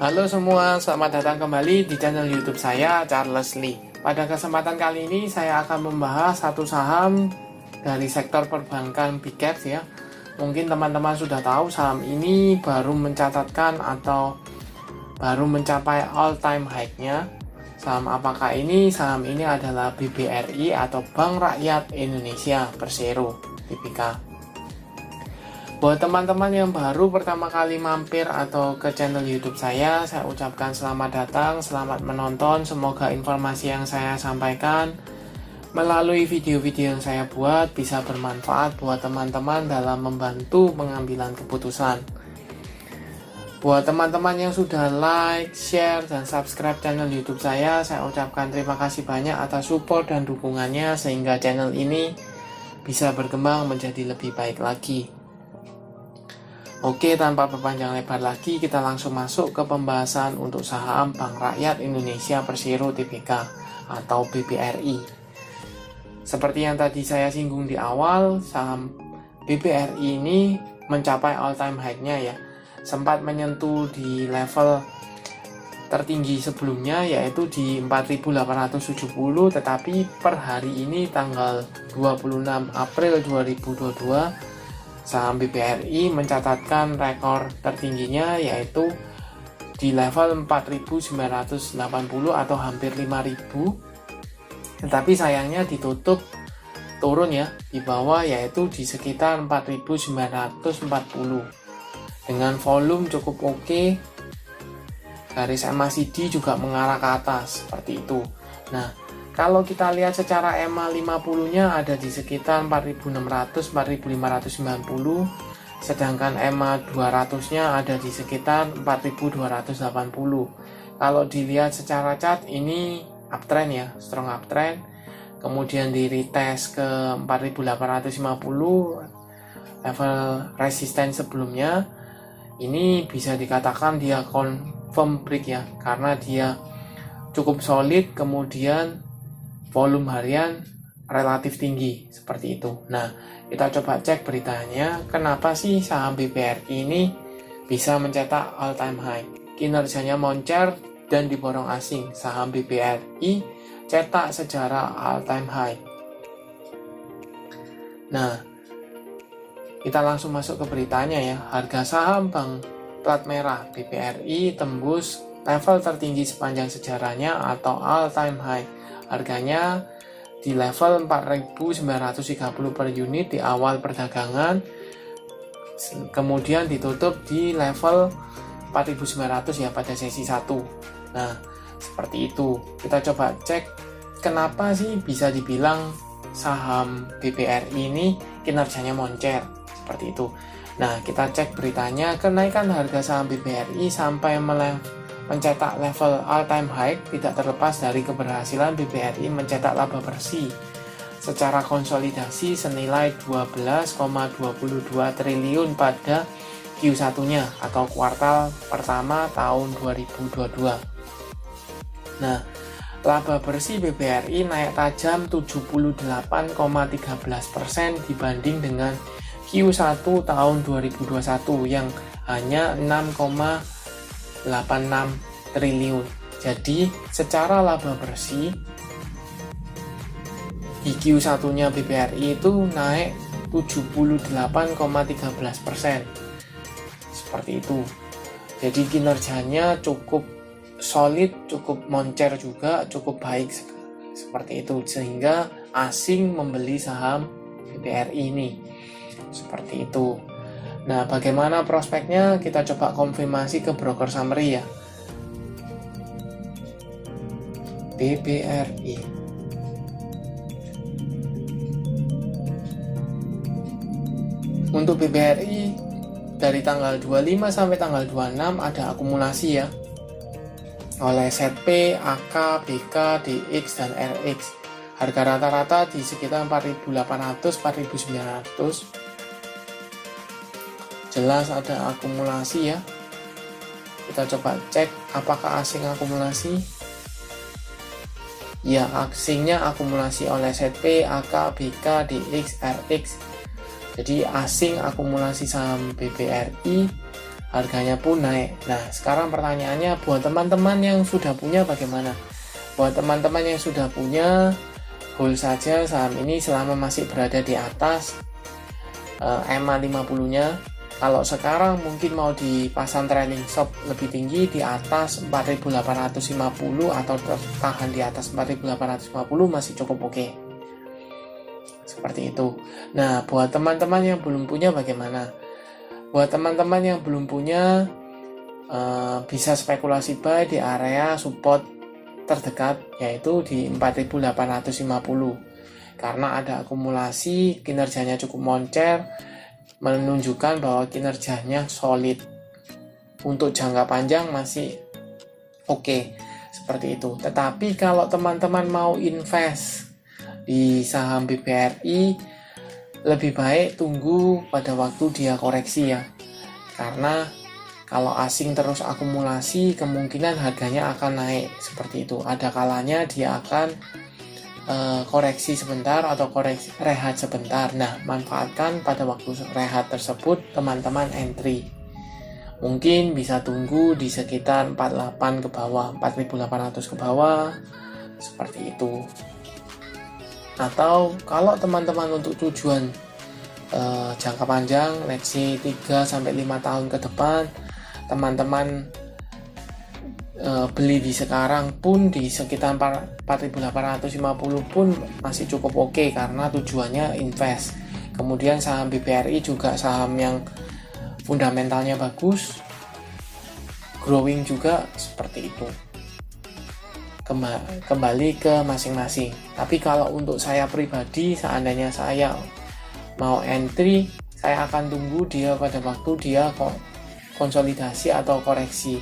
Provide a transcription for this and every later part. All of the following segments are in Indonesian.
Halo semua, selamat datang kembali di channel YouTube saya, Charles Lee. Pada kesempatan kali ini saya akan membahas satu saham dari sektor perbankan Big Caps ya. Mungkin teman-teman sudah tahu saham ini baru mencatatkan atau baru mencapai all time high-nya. Saham apakah ini? Saham ini adalah BBRI atau Bank Rakyat Indonesia Persero Tbk. Buat teman-teman yang baru pertama kali mampir atau ke channel YouTube saya ucapkan selamat datang, selamat menonton. Semoga informasi yang saya sampaikan melalui video-video yang saya buat bisa bermanfaat buat teman-teman dalam membantu pengambilan keputusan. Buat teman-teman yang sudah like, share, dan subscribe channel YouTube saya ucapkan terima kasih banyak atas support dan dukungannya sehingga channel ini bisa berkembang menjadi lebih baik lagi. Oke, tanpa berpanjang lebar lagi, kita langsung masuk ke pembahasan untuk saham Bank Rakyat Indonesia Persero Tbk atau BBRI. Seperti yang tadi saya singgung di awal, saham BBRI ini mencapai all time high-nya ya. Sempat menyentuh di level tertinggi sebelumnya yaitu di 4.870, tetapi per hari ini tanggal 26 April 2022 saham BBRI mencatatkan rekor tertingginya yaitu di level 4.980 atau hampir 5.000, tetapi sayangnya ditutup turun ya di bawah yaitu di sekitar 4.940 dengan volume cukup oke. Garis MACD juga mengarah ke atas seperti itu. Nah, kalau kita lihat secara EMA 50-nya ada di sekitar 4.600, 4.590, sedangkan EMA 200-nya ada di sekitar 4.280. Kalau dilihat secara chart ini uptrend ya, strong uptrend. Kemudian di retest ke 4.850, level resisten sebelumnya. Ini bisa dikatakan dia confirm break ya, karena dia cukup solid, kemudian volume harian relatif tinggi seperti itu. Nah, kita coba cek beritanya, kenapa sih saham BBRI ini bisa mencetak all time high. Kinerjanya moncer dan diborong asing. Saham BBRI cetak sejarah all time high. Nah, kita langsung masuk ke beritanya ya. Harga saham Bank Plat Merah BBRI tembus level tertinggi sepanjang sejarahnya atau all time high. Harganya di level 4.930 per unit di awal perdagangan, kemudian ditutup di level 4.900 ya pada sesi 1. Nah, seperti itu. Kita coba cek kenapa sih bisa dibilang saham BBRI ini kinerjanya moncer seperti itu. Nah, kita cek beritanya, kenaikan harga saham BBRI sampai mencetak level all time high tidak terlepas dari keberhasilan BBRI mencetak laba bersih secara konsolidasi senilai 12,22 triliun pada Q1-nya atau kuartal pertama tahun 2022. Nah, laba bersih BBRI naik tajam 78,13% dibanding dengan Q1 tahun 2021 yang hanya 6,86 triliun. Jadi secara laba bersih di Q1-nya BBRI itu naik 78,13%. Seperti itu. Jadi kinerjanya cukup solid, cukup moncer juga, cukup baik seperti itu sehingga asing membeli saham BBRI ini. Seperti itu. Nah, bagaimana prospeknya? Kita coba konfirmasi ke broker summary ya. BBRI. Untuk BBRI dari tanggal 25 sampai tanggal 26 ada akumulasi ya. Oleh ZP, AK, BK, DX, dan RX. Harga rata-rata di sekitar 4.800, 4.900. Jelas ada akumulasi ya. Kita coba cek apakah asing akumulasi. Ya, asingnya akumulasi oleh ZP, AK, BK, DX, RX. Jadi asing akumulasi saham BBRI harganya pun naik. Nah, sekarang pertanyaannya buat teman-teman yang sudah punya bagaimana? Buat teman-teman yang sudah punya, hold saja saham ini selama masih berada di atas EMA 50-nya. Kalau sekarang mungkin mau dipasang trailing stop lebih tinggi di atas 4.850 atau tertahan di atas 4.850 masih cukup oke. Seperti itu. Nah, buat teman-teman yang belum punya bagaimana? Buat teman-teman yang belum punya, bisa spekulasi buy di area support terdekat, yaitu di 4.850. Karena ada akumulasi, kinerjanya cukup moncer, menunjukkan bahwa kinerjanya solid. Untuk jangka panjang masih oke, seperti itu. Tetapi kalau teman-teman mau invest di saham BBRI, lebih baik tunggu pada waktu dia koreksi ya, karena kalau asing terus akumulasi kemungkinan harganya akan naik seperti itu. Ada kalanya dia akan koreksi sebentar atau koreksi rehat sebentar. Nah, manfaatkan pada waktu rehat tersebut teman-teman entry. Mungkin bisa tunggu di sekitar 48 ke bawah, 4.800 ke bawah, seperti itu. Atau kalau teman-teman untuk tujuan jangka panjang, let's say 3-5 tahun ke depan, teman-teman beli di sekarang pun di sekitar 4.850 pun masih cukup oke, karena tujuannya invest. Kemudian saham BBRI juga saham yang fundamentalnya bagus, growing juga, seperti itu. Kembali ke masing-masing. Tapi kalau untuk saya pribadi, seandainya saya mau entry, saya akan tunggu dia pada waktu dia konsolidasi atau koreksi.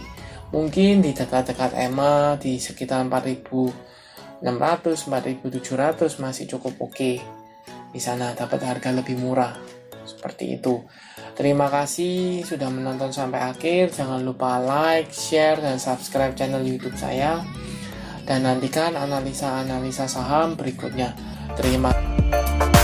Mungkin di dekat-dekat EMA di sekitar 4.600, 4.700 masih cukup oke. Di sana dapat harga lebih murah. Seperti itu. Terima kasih sudah menonton sampai akhir. Jangan lupa like, share, dan subscribe channel YouTube saya. Dan nantikan analisa-analisa saham berikutnya. Terima kasih.